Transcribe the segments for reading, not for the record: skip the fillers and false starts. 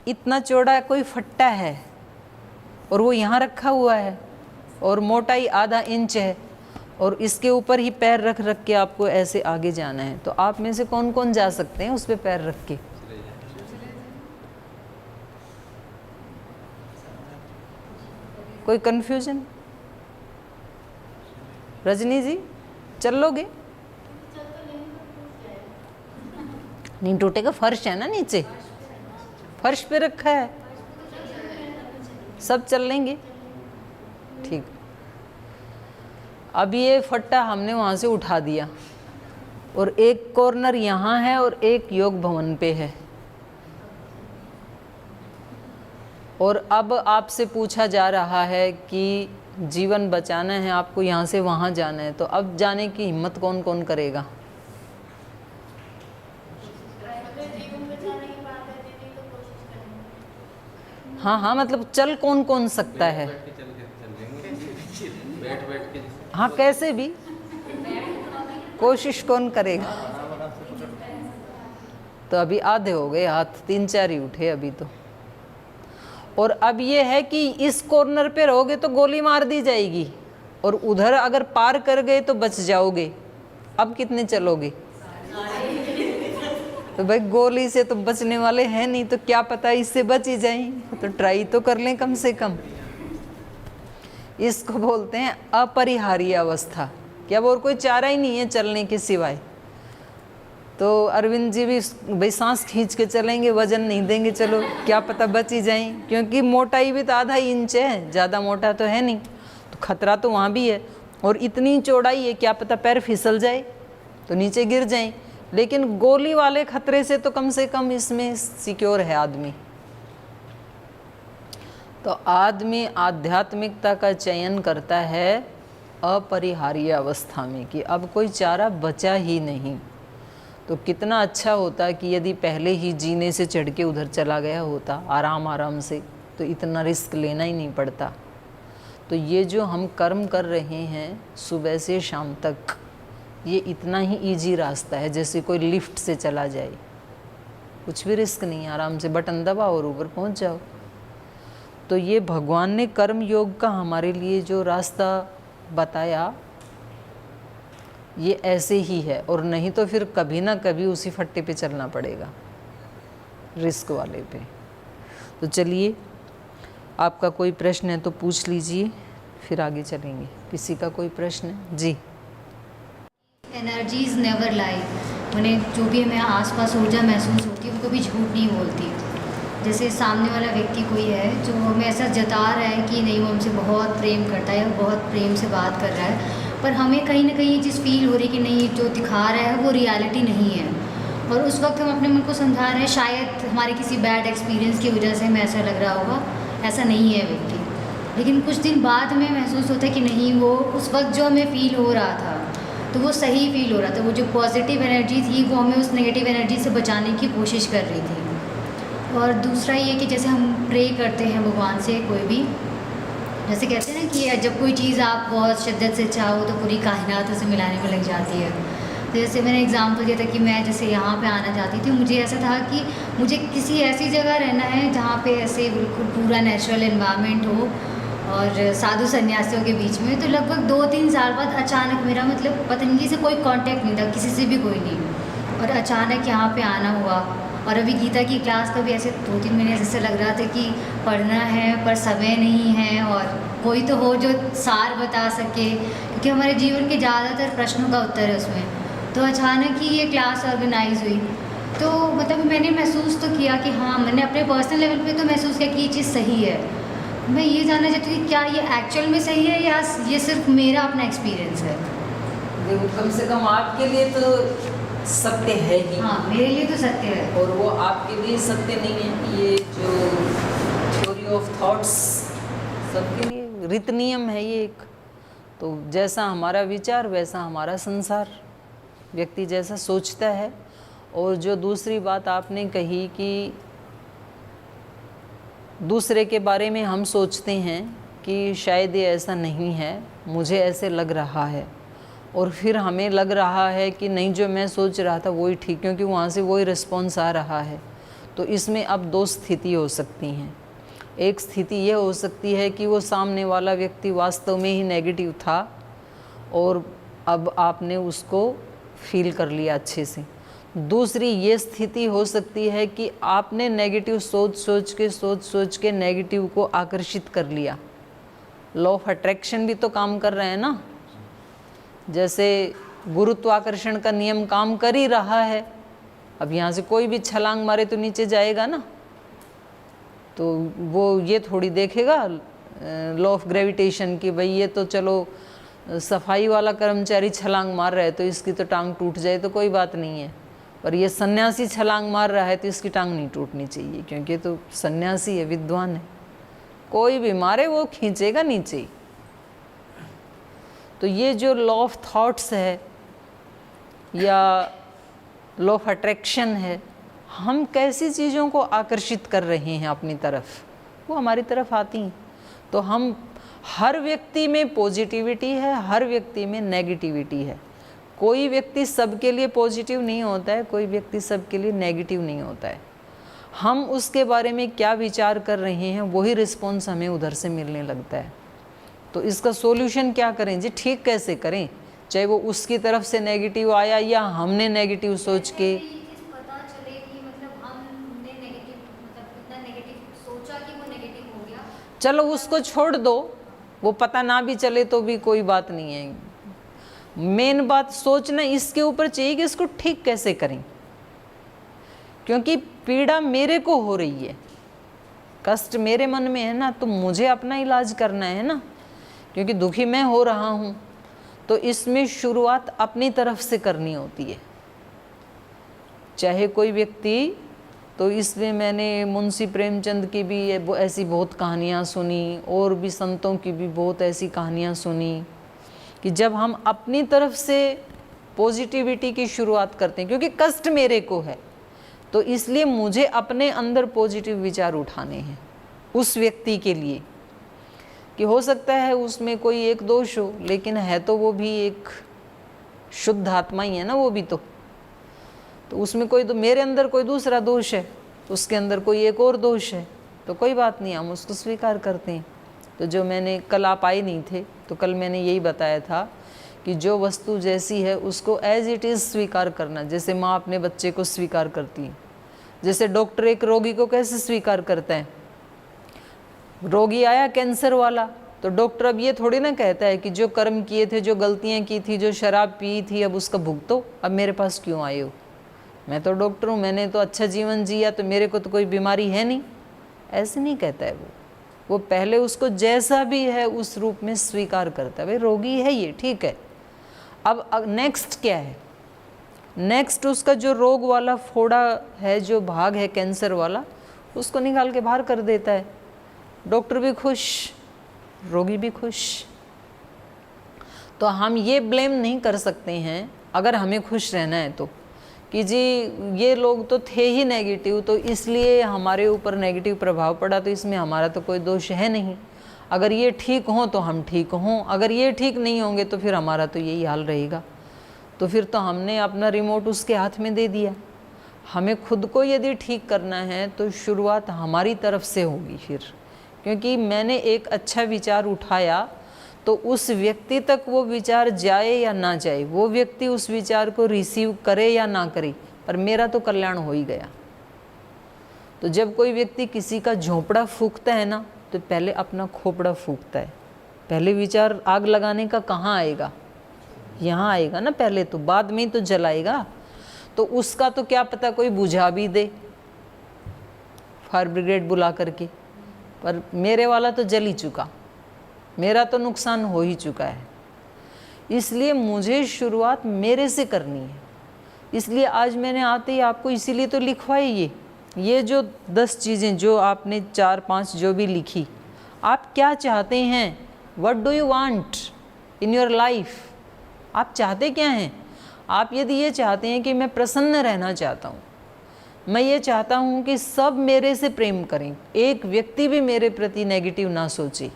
इतना चौड़ा कोई फट्टा है और वो यहाँ रखा हुआ है और मोटाई आधा इंच है और इसके ऊपर ही पैर रख रख के आपको ऐसे आगे जाना है, तो आप में से कौन कौन जा सकते हैं उस पर पैर रख के? कोई कंफ्यूजन? रजनी जी चल लोगे? नहीं टूटेगा, फर्श है ना नीचे, फर्श पे रखा है, सब चल लेंगे। ठीक, अब ये फट्टा हमने वहाँ से उठा दिया और एक कॉर्नर यहाँ है और एक योग भवन पे है, और अब आपसे पूछा जा रहा है कि जीवन बचाना है, आपको यहाँ से वहाँ जाना है, तो अब जाने की हिम्मत कौन कौन करेगा? हाँ हाँ, मतलब चल कौन कौन सकता है? हाँ कैसे भी, कोशिश कौन करेगा? तो अभी आधे हो गए हाथ, 3-4 ही उठे अभी तो। और अब ये है कि इस कॉर्नर पे रहोगे तो गोली मार दी जाएगी और उधर अगर पार कर गए तो बच जाओगे। अब कितने चलोगे? तो भाई गोली से तो बचने वाले हैं नहीं, तो क्या पता इससे बच ही जाएं, तो ट्राई तो कर लें कम से कम। इसको बोलते हैं अपरिहार्य अवस्था, कि अब और कोई चारा ही नहीं है चलने के सिवाय। तो अरविंद जी भी भाई सांस खींच के चलेंगे, वजन नहीं देंगे, चलो क्या पता बच ही जाएं, क्योंकि मोटाई भी तो आधा इंच है, ज़्यादा मोटा तो है नहीं, तो खतरा तो वहाँ भी है। और इतनी चौड़ाई है, क्या पता पैर फिसल जाए तो नीचे गिर जाएं। लेकिन गोली वाले खतरे से तो कम से कम इसमें सिक्योर है आदमी। तो आदमी आध्यात्मिकता का चयन करता है अपरिहार्य अवस्था में, कि अब कोई चारा बचा ही नहीं। तो कितना अच्छा होता कि यदि पहले ही जीने से चढ़ के उधर चला गया होता आराम आराम से, तो इतना रिस्क लेना ही नहीं पड़ता। तो ये जो हम कर्म कर रहे हैं सुबह से शाम तक, ये इतना ही इजी रास्ता है जैसे कोई लिफ्ट से चला जाए, कुछ भी रिस्क नहीं, आराम से बटन दबाओ और ऊपर पहुंच जाओ। तो ये भगवान ने कर्म योग का हमारे लिए जो रास्ता बताया ये ऐसे ही है, और नहीं तो फिर कभी ना कभी उसी फट्टे पे चलना पड़ेगा, रिस्क वाले पे। तो चलिए, आपका कोई प्रश्न है तो पूछ लीजिए, फिर आगे चलेंगे। किसी का कोई प्रश्न है? जी। एनर्जीज नेवर लाई, मैंने जो भी हमें आसपास ऊर्जा महसूस होती है वो कभी झूठ नहीं बोलती। जैसे सामने वाला व्यक्ति कोई है जो हमें ऐसा जता रहा है कि नहीं वो हमसे बहुत प्रेम करता है, बहुत प्रेम से बात कर रहा है, पर हमें कहीं ना कहीं ये चीज़ फील हो रही है कि नहीं जो दिखा रहा है वो रियलिटी नहीं है। और उस वक्त हम अपने मन को समझा रहे हैं शायद हमारे किसी बैड एक्सपीरियंस की वजह से हमें ऐसा लग रहा होगा, ऐसा नहीं है व्यक्ति। लेकिन कुछ दिन बाद हमें महसूस होता है कि नहीं, वो उस वक्त जो हमें फ़ील हो रहा था तो वो सही फील हो रहा था, वो जो पॉजिटिव एनर्जी थी वो हमें उस नेगेटिव एनर्जी से बचाने की कोशिश कर रही थी। और दूसरा ये कि जैसे हम प्रे करते हैं भगवान से, कोई भी जैसे कहते हैं ना कि जब कोई चीज़ आप बहुत शिद्दत से चाहो तो पूरी कायनात उसे मिलाने में लग जाती है। तो जैसे मैंने एग्जांपल दिया था कि मैं जैसे यहाँ पे आना चाहती थी, मुझे ऐसा था कि मुझे किसी ऐसी जगह रहना है जहाँ पे ऐसे बिल्कुल पूरा नेचुरल एनवायरनमेंट हो और साधु सन्यासियों के बीच में। तो लगभग 2-3 साल बाद अचानक मेरा मतलब पतंजलि से कोई कांटेक्ट नहीं था, किसी से भी कोई नहीं, और अचानक यहाँ पे आना हुआ। और अभी गीता की क्लास का भी ऐसे 2-3 महीने जैसे लग रहा था कि पढ़ना है पर समय नहीं है, और कोई तो हो जो सार बता सके, क्योंकि हमारे जीवन के ज़्यादातर प्रश्नों का उत्तर है उसमें। तो अचानक ही ये क्लास ऑर्गेनाइज हुई, तो मतलब मैंने महसूस तो किया कि हाँ, मैंने अपने पर्सनल लेवल पे तो महसूस किया कि ये चीज़ सही है। मैं ये जानना चाहती हूँ कि क्या ये एक्चुअल में सही है या ये सिर्फ मेरा अपना एक्सपीरियंस है? देखो, कम से कम आपके लिए तो सत्य है ही। हाँ, मेरे लिए तो सत्य है। और वो आपके लिए सत्य नहीं है, ये जो थ्योरी ऑफ थॉट्स सबके लिए रीत नियम है ये एक। तो जैसा हमारा विचार वैसा हमारा संसार, व्यक्ति जैसा सोचता है। और जो दूसरी बात आपने कही कि दूसरे के बारे में हम सोचते हैं कि शायद ये ऐसा नहीं है, मुझे ऐसे लग रहा है, और फिर हमें लग रहा है कि नहीं जो मैं सोच रहा था वही ठीक, क्योंकि वहाँ से वही रिस्पॉन्स आ रहा है। तो इसमें अब दो स्थिति हो सकती हैं। एक स्थिति ये हो सकती है कि वो सामने वाला व्यक्ति वास्तव में ही नेगेटिव था और अब आपने उसको फील कर लिया अच्छे से। दूसरी ये स्थिति हो सकती है कि आपने नेगेटिव सोच सोच के नेगेटिव को आकर्षित कर लिया। लॉ ऑफ अट्रैक्शन भी तो काम कर रहे हैं ना, जैसे गुरुत्वाकर्षण का नियम काम कर ही रहा है। अब यहाँ से कोई भी छलांग मारे तो नीचे जाएगा ना, तो वो ये थोड़ी देखेगा लॉ ऑफ ग्रेविटेशन की भाई ये तो चलो सफाई वाला कर्मचारी छलांग मार रहा है तो इसकी तो टांग टूट जाए तो कोई बात नहीं है, पर ये सन्यासी छलांग मार रहा है तो इसकी टांग नहीं टूटनी चाहिए, क्योंकि तो सन्यासी है, विद्वान है, कोई भी मारे वो खींचेगा नीचे। तो ये जो लॉ ऑफ थॉट्स है या लॉ ऑफ अट्रैक्शन है, हम कैसी चीज़ों को आकर्षित कर रहे हैं अपनी तरफ, वो हमारी तरफ आती हैं। तो हम हर व्यक्ति में पॉजिटिविटी है, हर व्यक्ति में नेगेटिविटी है। कोई व्यक्ति सबके लिए पॉजिटिव नहीं होता है, कोई व्यक्ति सबके लिए नेगेटिव नहीं होता है। हम उसके बारे में क्या विचार कर रहे हैं वही रिस्पॉन्स हमें उधर से मिलने लगता है। तो इसका सॉल्यूशन क्या करें जी, ठीक कैसे करें, चाहे वो उसकी तरफ से नेगेटिव आया या हमने नेगेटिव सोच के पता चले कि मतलब हमने नेगेटिव मतलब इतना नेगेटिव सोचा कि वो नेगेटिव हो गया, चलो उसको छोड़ दो, वो पता ना भी चले तो भी कोई बात नहीं है। मेन बात सोचना इसके ऊपर चाहिए कि इसको ठीक कैसे करें, क्योंकि पीड़ा मेरे को हो रही है, कष्ट मेरे मन में है ना, तो मुझे अपना इलाज करना है ना, क्योंकि दुखी मैं हो रहा हूँ। तो इसमें शुरुआत अपनी तरफ से करनी होती है। चाहे कोई व्यक्ति, तो इसलिए मैंने मुंशी प्रेमचंद की भी ऐसी बहुत कहानियाँ सुनी और भी संतों की भी बहुत ऐसी कहानियाँ सुनी कि जब हम अपनी तरफ से पॉजिटिविटी की शुरुआत करते हैं, क्योंकि कष्ट मेरे को है तो इसलिए मुझे अपने अंदर पॉजिटिव विचार उठाने हैं उस व्यक्ति के लिए, कि हो सकता है उसमें कोई एक दोष हो, लेकिन है तो वो भी एक शुद्ध आत्मा ही है ना, वो भी तो उसमें कोई, तो मेरे अंदर कोई दूसरा दोष है, उसके अंदर कोई एक और दोष है, तो कोई बात नहीं, हम उसको स्वीकार करते हैं। तो जो मैंने कल, आप आए नहीं थे तो कल मैंने यही बताया था कि जो वस्तु जैसी है उसको एज इट इज़ स्वीकार करना, जैसे माँ अपने बच्चे को स्वीकार करती है, जैसे डॉक्टर एक रोगी को कैसे स्वीकार करता है। रोगी आया कैंसर वाला, तो डॉक्टर अब ये थोड़ी ना कहता है कि जो कर्म किए थे, जो गलतियाँ की थी, जो शराब पी थी, अब उसका भुगतो, अब मेरे पास क्यों आए हो, मैं तो डॉक्टर हूँ, मैंने तो अच्छा जीवन जिया, तो मेरे को तो कोई बीमारी है नहीं, ऐसे नहीं कहता है वो पहले उसको जैसा भी है उस रूप में स्वीकार करता है। भाई रोगी है ये, ठीक है, अब नेक्स्ट क्या है, नेक्स्ट उसका जो रोग वाला फोड़ा है, जो भाग है कैंसर वाला, उसको निकाल के बाहर कर देता है, डॉक्टर भी खुश, रोगी भी खुश। तो हम ये ब्लेम नहीं कर सकते हैं अगर हमें खुश रहना है तो, कि जी ये लोग तो थे ही नेगेटिव, तो इसलिए हमारे ऊपर नेगेटिव प्रभाव पड़ा, तो इसमें हमारा तो कोई दोष है नहीं। अगर ये ठीक हों तो हम ठीक हों, अगर ये ठीक नहीं होंगे तो फिर हमारा तो यही हाल रहेगा। तो फिर तो हमने अपना रिमोट उसके हाथ में दे दिया। हमें खुद को यदि ठीक करना है तो शुरुआत हमारी तरफ से होगी फिर, क्योंकि मैंने एक अच्छा विचार उठाया तो उस व्यक्ति तक वो विचार जाए या ना जाए, वो व्यक्ति उस विचार को रिसीव करे या ना करे, पर मेरा तो कल्याण हो ही गया। तो जब कोई व्यक्ति किसी का झोंपड़ा फूंकता है ना, तो पहले अपना खोपड़ा फूंकता है। पहले विचार आग लगाने का कहाँ आएगा, यहाँ आएगा ना पहले, तो बाद में ही तो जलाएगा। तो उसका तो क्या पता कोई बुझा भी दे, फायर ब्रिगेड बुला करके, पर मेरे वाला तो जल ही चुका, मेरा तो नुकसान हो ही चुका है। इसलिए मुझे शुरुआत मेरे से करनी है। इसलिए आज मैंने आते ही आपको इसीलिए तो लिखवाई ये जो 10 चीज़ें जो आपने 4-5 जो भी लिखी, आप क्या चाहते हैं, what do you want in your life, आप चाहते क्या हैं। आप यदि ये चाहते हैं कि मैं प्रसन्न रहना चाहता हूँ, मैं ये चाहता हूँ कि सब मेरे से प्रेम करें, एक व्यक्ति भी मेरे प्रति नेगेटिव ना सोचे।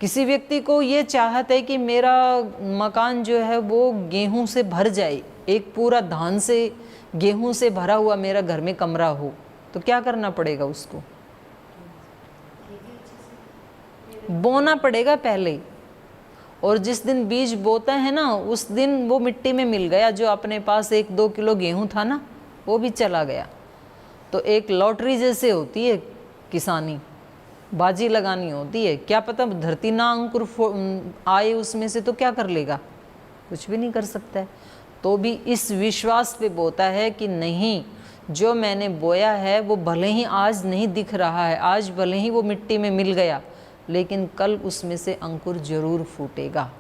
किसी व्यक्ति को ये चाहत है कि मेरा मकान जो है वो गेहूं से भर जाए, एक पूरा धान से गेहूं से भरा हुआ मेरा घर में कमरा हो, तो क्या करना पड़ेगा? उसको बोना पड़ेगा पहले, और जिस दिन बीज बोता है ना उस दिन वो मिट्टी में मिल गया, जो अपने पास 1-2 किलो गेहूं था ना वो भी चला गया। तो एक लॉटरी जैसे होती है किसानी, बाजी लगानी होती है। क्या पता धरती ना अंकुर आए उसमें से, तो क्या कर लेगा? कुछ भी नहीं कर सकता है। तो भी इस विश्वास पे बोता है कि नहीं, जो मैंने बोया है वो भले ही आज नहीं दिख रहा है, आज भले ही वो मिट्टी में मिल गया, लेकिन कल उसमें से अंकुर जरूर फूटेगा।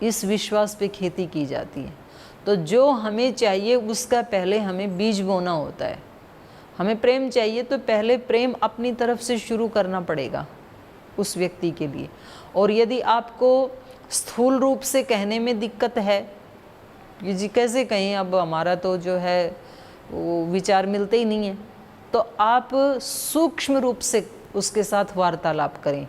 इस विश्वास पे खेती की जाती है। तो जो हमें चाहिए उसका पहले हमें बीज बोना होता है। हमें प्रेम चाहिए तो पहले प्रेम अपनी तरफ से शुरू करना पड़ेगा उस व्यक्ति के लिए। और यदि आपको स्थूल रूप से कहने में दिक्कत है कि जी कैसे कहें, अब हमारा तो जो है वो विचार मिलते ही नहीं है, तो आप सूक्ष्म रूप से उसके साथ वार्तालाप करें।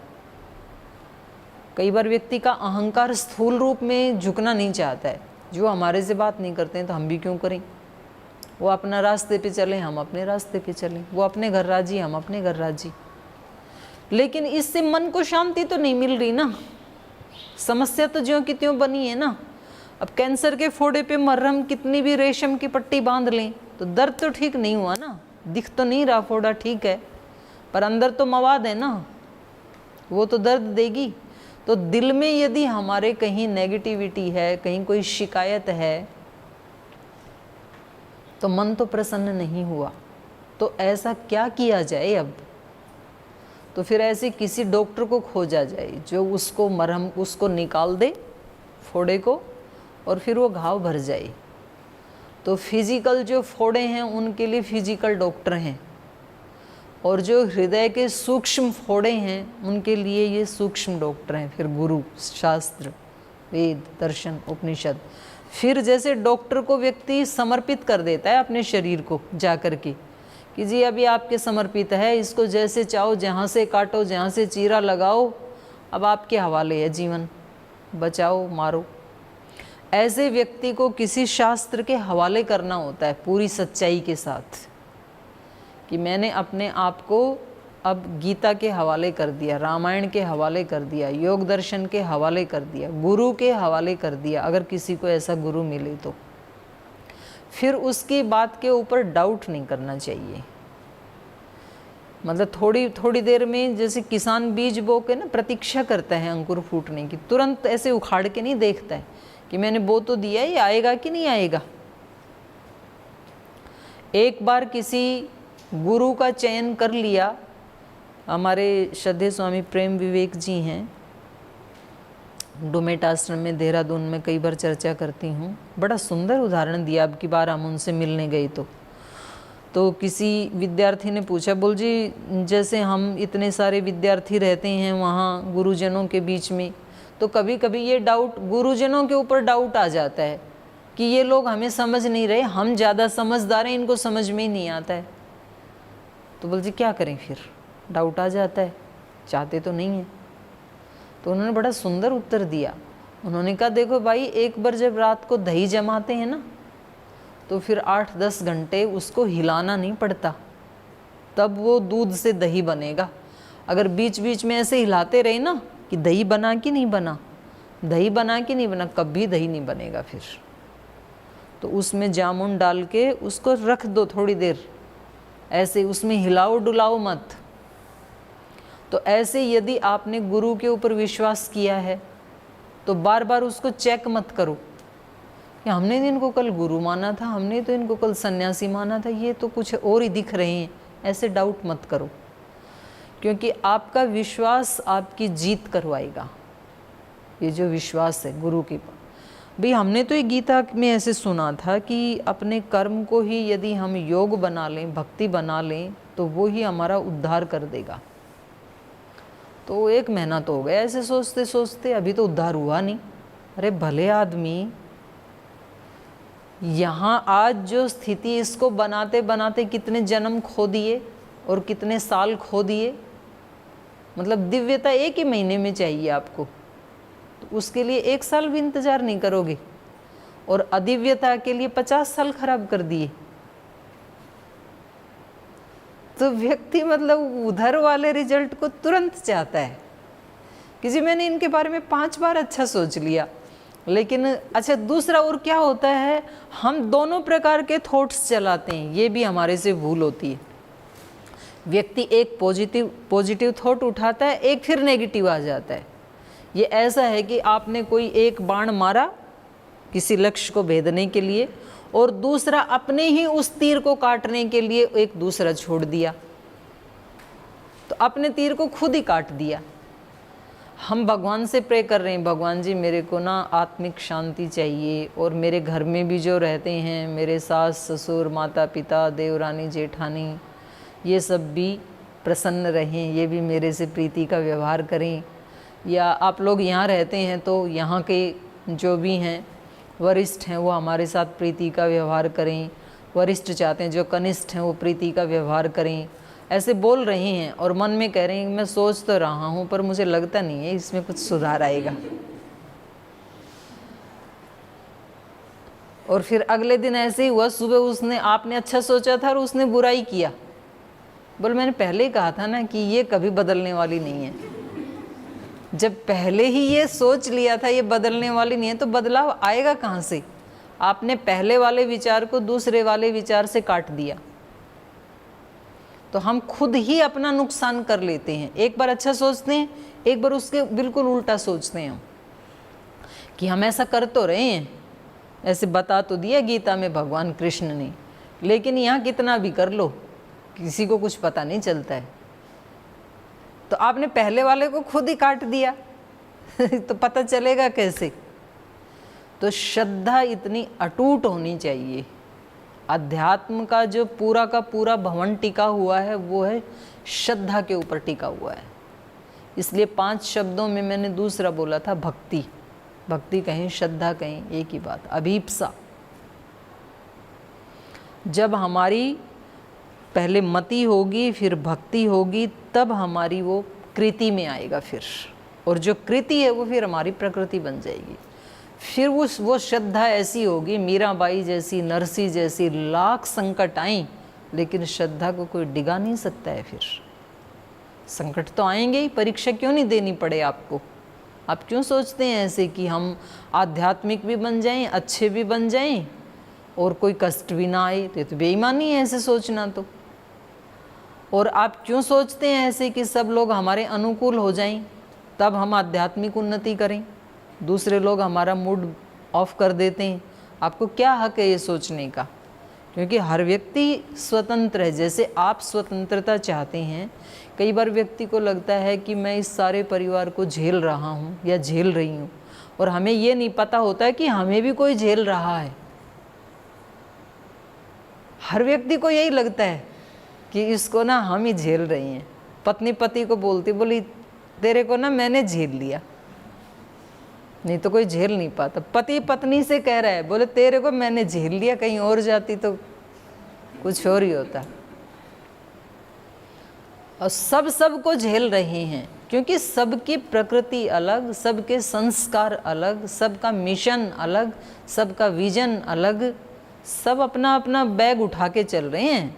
कई बार व्यक्ति का अहंकार स्थूल रूप में झुकना नहीं चाहता है, जो हमारे से बात नहीं करते हैं तो हम भी क्यों करें। वो अपना रास्ते पे चले, हम अपने रास्ते पे चलें। वो अपने घर राजी, हम अपने घर राजी। लेकिन इससे मन को शांति तो नहीं मिल रही ना, समस्या तो ज्यों की त्यों बनी है ना। अब कैंसर के फोड़े पे मरहम कितनी भी रेशम की पट्टी बांध लें तो दर्द तो ठीक नहीं हुआ ना। दिख तो नहीं रहा फोड़ा, ठीक है, पर अंदर तो मवाद है ना, वो तो दर्द देगी। तो दिल में यदि हमारे कहीं नेगेटिविटी है, कहीं कोई शिकायत है, तो मन तो प्रसन्न नहीं हुआ। तो ऐसा क्या किया जाए अब? तो फिर ऐसे किसी डॉक्टर को खोजा जाए जो उसको मरहम उसको निकाल दे फोड़े को, और फिर वो घाव भर जाए। तो फिजिकल जो फोड़े हैं उनके लिए फिजिकल डॉक्टर हैं, और जो हृदय के सूक्ष्म फोड़े हैं उनके लिए ये सूक्ष्म डॉक्टर हैं। फिर गुरु, शास्त्र, वेद, दर्शन, उपनिषद। फिर जैसे डॉक्टर को व्यक्ति समर्पित कर देता है अपने शरीर को जा कर के कि जी अभी आपके समर्पित है, इसको जैसे चाहो जहाँ से काटो, जहाँ से चीरा लगाओ, अब आपके हवाले है जीवन, बचाओ मारो। ऐसे व्यक्ति को किसी शास्त्र के हवाले करना होता है पूरी सच्चाई के साथ कि मैंने अपने आप को अब गीता के हवाले कर दिया, रामायण के हवाले कर दिया, योग दर्शन के हवाले कर दिया, गुरु के हवाले कर दिया। अगर किसी को ऐसा गुरु मिले तो फिर उसकी बात के ऊपर डाउट नहीं करना चाहिए। मतलब थोड़ी देर में जैसे किसान बीज बो के ना प्रतीक्षा करता है अंकुर फूटने की, तुरंत ऐसे उखाड़ के नहीं देखता है कि मैंने बो तो दिया, ये आएगा कि नहीं आएगा। एक बार किसी गुरु का चयन कर लिया, हमारे श्रद्धेय स्वामी प्रेम विवेक जी हैं, डोमेट आश्रम में देहरादून में कई बार चर्चा करती हूँ। बड़ा सुंदर उदाहरण दिया। अब की बार हम उनसे मिलने गए तो किसी विद्यार्थी ने पूछा, बोल जी जैसे हम इतने सारे विद्यार्थी रहते हैं वहाँ गुरुजनों के बीच में, तो कभी कभी ये डाउट गुरुजनों के ऊपर डाउट आ जाता है कि ये लोग हमें समझ नहीं रहे, हम ज़्यादा समझदार हैं, इनको समझ में ही नहीं आता है। तो बोल जी क्या करें, फिर डाउट आ जाता है, चाहते तो नहीं हैं। तो उन्होंने बड़ा सुंदर उत्तर दिया। उन्होंने कहा देखो भाई, एक बार जब रात को दही जमाते हैं ना तो फिर 8-10 घंटे उसको हिलाना नहीं पड़ता, तब वो दूध से दही बनेगा। अगर बीच बीच में ऐसे हिलाते रहे ना कि दही बना कि नहीं बना, दही बना कि नहीं बना, कभी दही नहीं बनेगा। फिर तो उसमें जामुन डाल के उसको रख दो थोड़ी देर, ऐसे उसमें हिलाओ डुलाओ मत। तो ऐसे यदि आपने गुरु के ऊपर विश्वास किया है तो बार बार उसको चेक मत करो कि हमने तो इनको कल गुरु माना था, हमने तो इनको कल सन्यासी माना था, ये तो कुछ और ही दिख रहे हैं। ऐसे डाउट मत करो, क्योंकि आपका विश्वास आपकी जीत करवाएगा। ये जो विश्वास है गुरु के भाई, हमने तो ये गीता में ऐसे सुना था कि अपने कर्म को ही यदि हम योग बना लें, भक्ति बना लें, तो वो ही हमारा उद्धार कर देगा। तो 1 महीना तो हो गया ऐसे सोचते सोचते, अभी तो उद्धार हुआ नहीं। अरे भले आदमी, यहाँ आज जो स्थिति, इसको बनाते बनाते कितने जन्म खो दिए और कितने साल खो दिए। मतलब दिव्यता 1 ही महीने में चाहिए आपको, तो उसके लिए 1 साल भी इंतज़ार नहीं करोगे, और अदिव्यता के लिए 50 साल खराब कर दिए। तो व्यक्ति मतलब उधर वाले रिजल्ट को तुरंत चाहता है कि जी मैंने इनके बारे में 5 बार अच्छा सोच लिया। लेकिन अच्छा दूसरा और क्या होता है, हम दोनों प्रकार के थॉट्स चलाते हैं, ये भी हमारे से भूल होती है। व्यक्ति एक पॉजिटिव थॉट उठाता है, एक फिर नेगेटिव आ जाता है। ये ऐसा है कि आपने कोई एक बाण मारा किसी लक्ष्य को भेदने के लिए और दूसरा अपने ही उस तीर को काटने के लिए एक दूसरा छोड़ दिया, तो अपने तीर को खुद ही काट दिया। हम भगवान से प्रे कर रहे हैं, भगवान जी मेरे को ना आत्मिक शांति चाहिए, और मेरे घर में भी जो रहते हैं मेरे सास ससुर माता पिता देवरानी जेठानी ये सब भी प्रसन्न रहें, ये भी मेरे से प्रीति का व्यवहार करें। या आप लोग यहाँ रहते हैं तो यहाँ के जो भी हैं वरिष्ठ हैं वो हमारे साथ प्रीति का व्यवहार करें, वरिष्ठ चाहते हैं जो कनिष्ठ हैं वो प्रीति का व्यवहार करें, ऐसे बोल रहे हैं। और मन में कह रहे हैं मैं सोच तो रहा हूँ पर मुझे लगता नहीं है इसमें कुछ सुधार आएगा। और फिर अगले दिन ऐसे ही हुआ, सुबह आपने अच्छा सोचा था और उसने बुराई किया। बोल मैंने पहले ही कहा था ना कि ये कभी बदलने वाली नहीं है। जब पहले ही ये सोच लिया था ये बदलने वाली नहीं है तो बदलाव आएगा कहाँ से? आपने पहले वाले विचार को दूसरे वाले विचार से काट दिया, तो हम खुद ही अपना नुकसान कर लेते हैं। एक बार अच्छा सोचते हैं, एक बार उसके बिल्कुल उल्टा सोचते हैं कि हम ऐसा कर तो रहे हैं, ऐसे बता तो दिया गीता में भगवान कृष्ण ने, लेकिन यहाँ कितना भी कर लो किसी को कुछ पता नहीं चलता है। तो आपने पहले वाले को खुद ही काट दिया तो पता चलेगा कैसे? तो श्रद्धा इतनी अटूट होनी चाहिए। अध्यात्म का जो पूरा का पूरा भवन टिका हुआ है वो है श्रद्धा के ऊपर टिका हुआ है। इसलिए 5 शब्दों में मैंने दूसरा बोला था भक्ति। भक्ति कहीं श्रद्धा कहीं एक ही बात। अभीप्सा, जब हमारी पहले मति होगी फिर भक्ति होगी तब हमारी वो कृति में आएगा फिर, और जो कृति है वो फिर हमारी प्रकृति बन जाएगी। फिर वो श्रद्धा ऐसी होगी, मीराबाई जैसी नरसी जैसी लाख संकट आए लेकिन श्रद्धा को कोई डिगा नहीं सकता है। फिर संकट तो आएंगे ही, परीक्षा क्यों नहीं देनी पड़े आपको? आप क्यों सोचते हैं ऐसे कि हम आध्यात्मिक भी बन जाएं, अच्छे भी बन जाएं और कोई कष्ट भी ना आए? तो बेईमानी है ऐसे सोचना तो। और आप क्यों सोचते हैं ऐसे कि सब लोग हमारे अनुकूल हो जाएं तब हम आध्यात्मिक उन्नति करें, दूसरे लोग हमारा मूड ऑफ कर देते हैं? आपको क्या हक है ये सोचने का? क्योंकि हर व्यक्ति स्वतंत्र है। जैसे आप स्वतंत्रता चाहते हैं, कई बार व्यक्ति को लगता है कि मैं इस सारे परिवार को झेल रहा हूँ या झेल रही हूँ, और हमें ये नहीं पता होता है कि हमें भी कोई झेल रहा है। हर व्यक्ति को यही लगता है कि इसको ना हम ही झेल रही हैं। पत्नी पति को बोलती, बोली तेरे को ना मैंने झेल लिया, नहीं तो कोई झेल नहीं पाता। पति पत्नी से कह रहा है, बोले तेरे को मैंने झेल लिया, कहीं और जाती तो कुछ और ही होता। और सबको झेल रहे हैं क्योंकि सबकी प्रकृति अलग, सबके संस्कार अलग, सबका मिशन अलग, सबका विजन अलग। सब अपना अपना बैग उठा के चल रहे हैं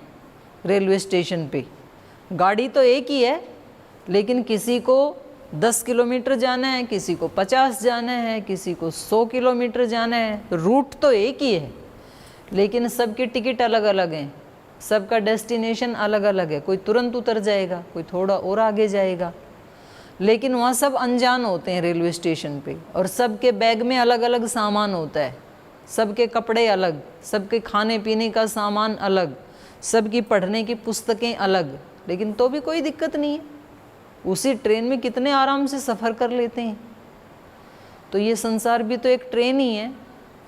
रेलवे स्टेशन पे। गाड़ी तो एक ही है लेकिन किसी को 10 किलोमीटर जाना है, किसी को 50 जाना है, किसी को 100 किलोमीटर जाना है। रूट तो एक ही है लेकिन सबकी टिकट अलग अलग हैं, सबका डेस्टिनेशन अलग अलग है। कोई तुरंत उतर जाएगा, कोई थोड़ा और आगे जाएगा, लेकिन वहाँ सब अनजान होते हैं रेलवे स्टेशन पे। और सबके बैग में अलग अलग सामान होता है, सबके कपड़े अलग, सबके खाने पीने का सामान अलग, सबकी पढ़ने की पुस्तकें अलग, लेकिन तो भी कोई दिक्कत नहीं है। उसी ट्रेन में कितने आराम से सफ़र कर लेते हैं। तो ये संसार भी तो एक ट्रेन ही है,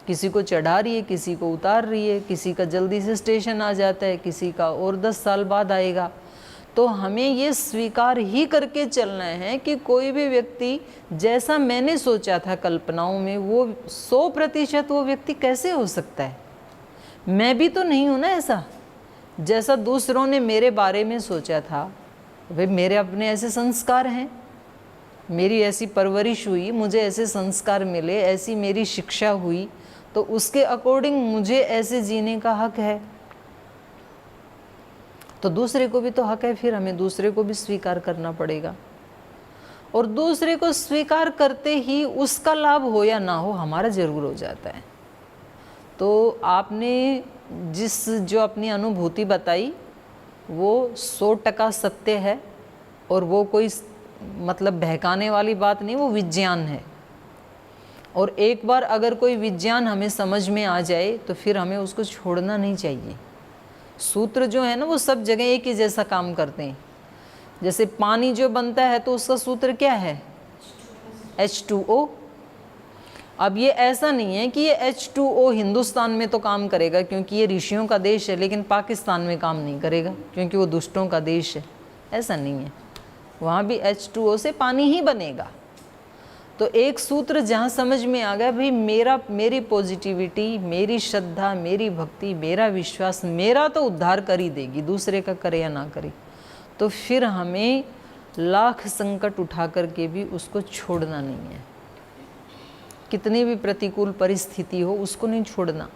किसी को चढ़ा रही है, किसी को उतार रही है, किसी का जल्दी से स्टेशन आ जाता है, किसी का और 10 साल बाद आएगा। तो हमें ये स्वीकार ही करके चलना है कि कोई भी व्यक्ति जैसा मैंने सोचा था कल्पनाओं में वो 100% वो व्यक्ति कैसे हो सकता है? मैं भी तो नहीं हूँ ना ऐसा। जैसा दूसरों ने मेरे बारे में सोचा था, भाई मेरे अपने ऐसे संस्कार हैं, मेरी ऐसी परवरिश हुई, मुझे ऐसे संस्कार मिले, ऐसी मेरी शिक्षा हुई, तो उसके अकॉर्डिंग मुझे ऐसे जीने का हक है। तो दूसरे को भी तो हक है, फिर हमें दूसरे को भी स्वीकार करना पड़ेगा। और दूसरे को स्वीकार करते ही उसका लाभ हो या ना हो हमारा ज़रूर हो जाता है। तो आपने जो अपनी अनुभूति बताई वो 100% सत्य है, और वो कोई मतलब बहकाने वाली बात नहीं, वो विज्ञान है। और एक बार अगर कोई विज्ञान हमें समझ में आ जाए तो फिर हमें उसको छोड़ना नहीं चाहिए। सूत्र जो है ना वो सब जगह एक ही जैसा काम करते हैं। जैसे पानी जो बनता है तो उसका सूत्र क्या है? H2O। अब ये ऐसा नहीं है कि ये H2O हिंदुस्तान में तो काम करेगा क्योंकि ये ऋषियों का देश है, लेकिन पाकिस्तान में काम नहीं करेगा क्योंकि वो दुष्टों का देश है। ऐसा नहीं है, वहाँ भी H2O से पानी ही बनेगा। तो एक सूत्र जहाँ समझ में आ गया, भाई मेरी पॉजिटिविटी, मेरी श्रद्धा, मेरी भक्ति, मेरा विश्वास मेरा तो उद्धार कर ही देगी, दूसरे का करे या ना करे, तो फिर हमें लाख संकट उठा करके भी उसको छोड़ना नहीं है। कितनी भी प्रतिकूल परिस्थिति हो उसको नहीं छोड़ना,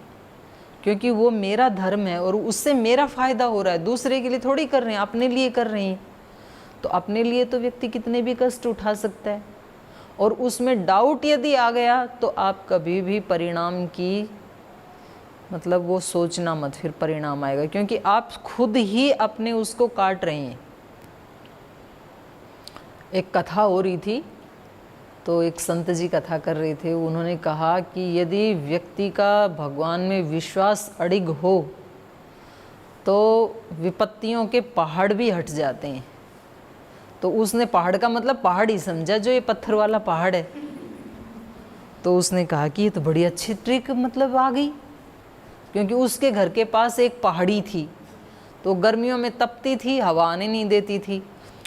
क्योंकि वो मेरा धर्म है और उससे मेरा फ़ायदा हो रहा है। दूसरे के लिए थोड़ी कर रहे हैं, अपने लिए कर रहे हैं। तो अपने लिए तो व्यक्ति कितने भी कष्ट उठा सकता है, और उसमें डाउट यदि आ गया तो आप कभी भी परिणाम की मतलब वो सोचना मत, फिर परिणाम आएगा, क्योंकि आप खुद ही अपने उसको काट रहे हैं। एक कथा हो रही थी, तो एक संत जी कथा कर रहे थे। उन्होंने कहा कि यदि व्यक्ति का भगवान में विश्वास अडिग हो तो विपत्तियों के पहाड़ भी हट जाते हैं। तो उसने पहाड़ का मतलब पहाड़ ही समझा, जो ये पत्थर वाला पहाड़ है। तो उसने कहा कि ये तो बड़ी अच्छी ट्रिक मतलब आ गई, क्योंकि उसके घर के पास एक पहाड़ी थी, तो गर्मियों में तपती थी, हवा आने नहीं देती थी,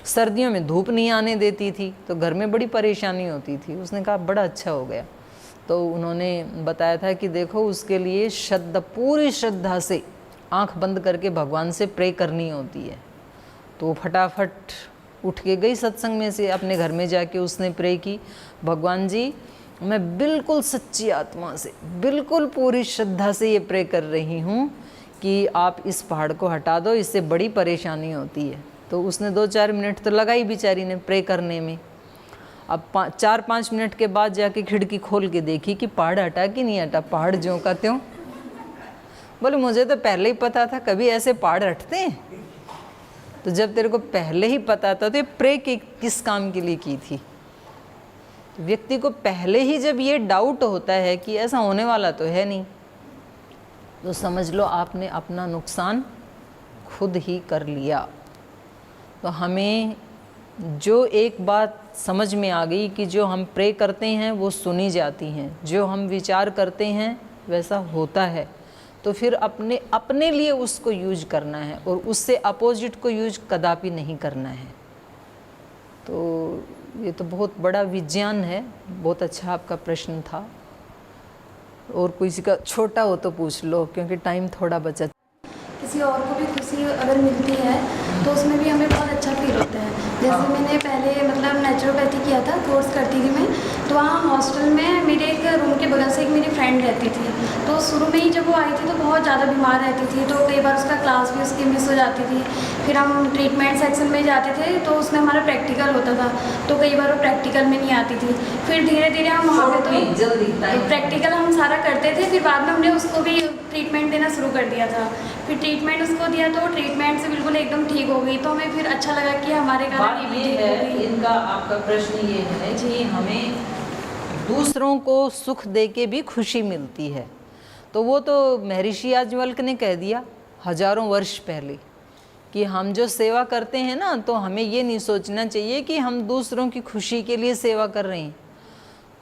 सर्दियों में धूप नहीं आने देती थी, तो घर में बड़ी परेशानी होती थी। उसने कहा बड़ा अच्छा हो गया। तो उन्होंने बताया था कि देखो उसके लिए पूरी श्रद्धा से आंख बंद करके भगवान से प्रे करनी होती है। तो वो फटाफट उठ के गई सत्संग में से, अपने घर में जाके उसने प्रे की, भगवान जी मैं बिल्कुल सच्ची आत्मा से, बिल्कुल पूरी श्रद्धा से ये प्रे कर रही हूँ कि आप इस पहाड़ को हटा दो, इससे बड़ी परेशानी होती है। तो उसने 2-4 मिनट तो लगाई बेचारी ने प्रे करने में। अब 4-5 मिनट के बाद जाके खिड़की खोल के देखी कि पहाड़ हटा कि नहीं हटा, पहाड़ ज्यों का त्यों। बोले मुझे तो पहले ही पता था, कभी ऐसे पहाड़ हटते हैं? तो जब तेरे को पहले ही पता था तो ये प्रे किस काम के लिए की थी? तो व्यक्ति को पहले ही जब ये डाउट होता है कि ऐसा होने वाला तो है नहीं, तो समझ लो आपने अपना नुकसान खुद ही कर लिया। तो हमें जो एक बात समझ में आ गई कि जो हम प्रे करते हैं वो सुनी जाती हैं, जो हम विचार करते हैं वैसा होता है, तो फिर अपने लिए उसको यूज करना है और उससे अपोजिट को यूज कदापि नहीं करना है। तो ये तो बहुत बड़ा विज्ञान है। बहुत अच्छा आपका प्रश्न था, और किसी का छोटा हो तो पूछ लो क्योंकि टाइम थोड़ा बचा। किसी और को भी खुशी अगर मिलती है तो उसमें भी हमें बहुत अच्छा फील होता है। जैसे मैंने पहले मतलब नेचुरोपैथी किया था, कोर्स करती थी मैं, तो वहाँ हॉस्टल में मेरे एक रूम के बगल से एक मेरी फ्रेंड रहती थी। तो शुरू में ही जब वो आई थी तो बहुत ज़्यादा बीमार रहती थी, तो कई बार उसका क्लास भी उसकी मिस हो जाती थी। फिर हम ट्रीटमेंट सेक्शन में जाते थे तो उसमें हमारा प्रैक्टिकल होता था, तो कई बार वो प्रैक्टिकल में नहीं आती थी। फिर धीरे धीरे हम वहाँ पे तो प्रैक्टिकल हम सारा करते थे। फिर बाद में हमने उसको भी ट्रीटमेंट देना शुरू कर दिया था। फिर ट्रीटमेंट उसको दिया तो ट्रीटमेंट से बिल्कुल एकदम ठीक हो गई। तो हमें फिर अच्छा लगा कि हमारे कारण ये भी ठीक हो गई। इनका आपका प्रश्न ये है कि हमें दूसरों को सुख दे के भी खुशी मिलती है, तो वो तो महर्षि याज्ञवल्क्य ने कह दिया हजारों वर्ष पहले कि हम जो सेवा करते हैं ना, तो हमें ये नहीं सोचना चाहिए कि हम दूसरों की खुशी के लिए सेवा कर रहे हैं।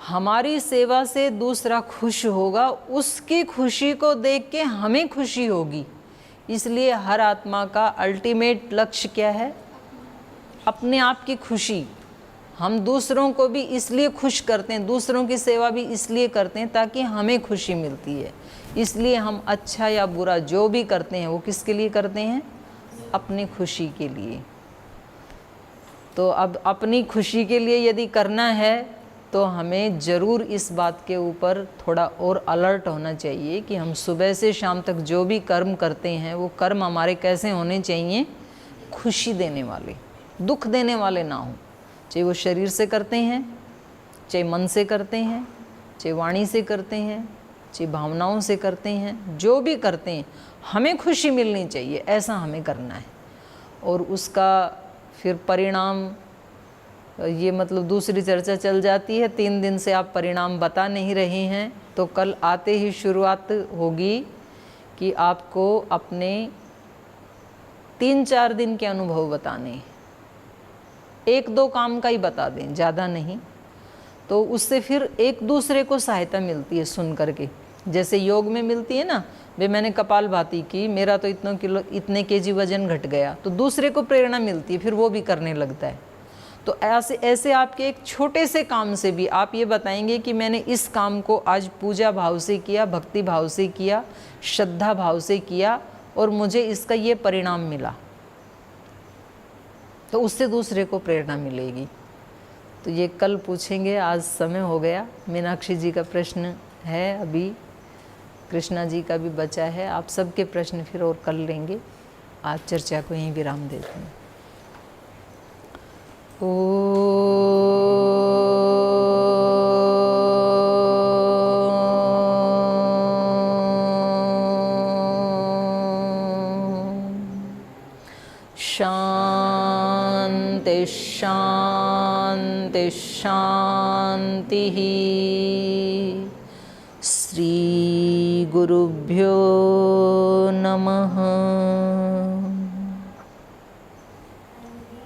हमारी सेवा से दूसरा खुश होगा, उसकी खुशी को देख के हमें खुशी होगी। इसलिए हर आत्मा का अल्टीमेट लक्ष्य क्या है? अपने आप की खुशी। हम दूसरों को भी इसलिए खुश करते हैं, दूसरों की सेवा भी इसलिए करते हैं ताकि हमें खुशी मिलती है। इसलिए हम अच्छा या बुरा जो भी करते हैं वो किसके लिए करते हैं? अपनी खुशी के लिए। तो अब अपनी खुशी के लिए यदि करना है तो हमें ज़रूर इस बात के ऊपर थोड़ा और अलर्ट होना चाहिए कि हम सुबह से शाम तक जो भी कर्म करते हैं वो कर्म हमारे कैसे होने चाहिए खुशी देने वाले, दुख देने वाले ना हो। चाहे वो शरीर से करते हैं, चाहे मन से करते हैं, चाहे वाणी से करते हैं, चाहे भावनाओं से करते हैं, जो भी करते हैं हमें खुशी मिलनी चाहिए, ऐसा हमें करना है। और उसका फिर परिणाम, ये मतलब दूसरी चर्चा चल जाती है। 3 दिन से आप परिणाम बता नहीं रहे हैं, तो कल आते ही शुरुआत होगी कि आपको अपने 3-4 दिन के अनुभव बताने, 1-2 काम का ही बता दें, ज़्यादा नहीं। तो उससे फिर एक दूसरे को सहायता मिलती है सुन करके। जैसे योग में मिलती है ना, वे मैंने कपालभाति की, मेरा तो इतने केजी वजन घट गया, तो दूसरे को प्रेरणा मिलती है, फिर वो भी करने लगता है। तो ऐसे आपके एक छोटे से काम से भी आप ये बताएंगे कि मैंने इस काम को आज पूजा भाव से किया, भक्ति भाव से किया, श्रद्धा भाव से किया और मुझे इसका ये परिणाम मिला, तो उससे दूसरे को प्रेरणा मिलेगी। तो ये कल पूछेंगे, आज समय हो गया। मीनाक्षी जी का प्रश्न है अभी, कृष्णा जी का भी बचा है, आप सबके प्रश्न फिर और कल लेंगे। आज चर्चा को यहीं विराम देते हैं। शांति शांति शांति। श्री गुरुभ्यो नमः।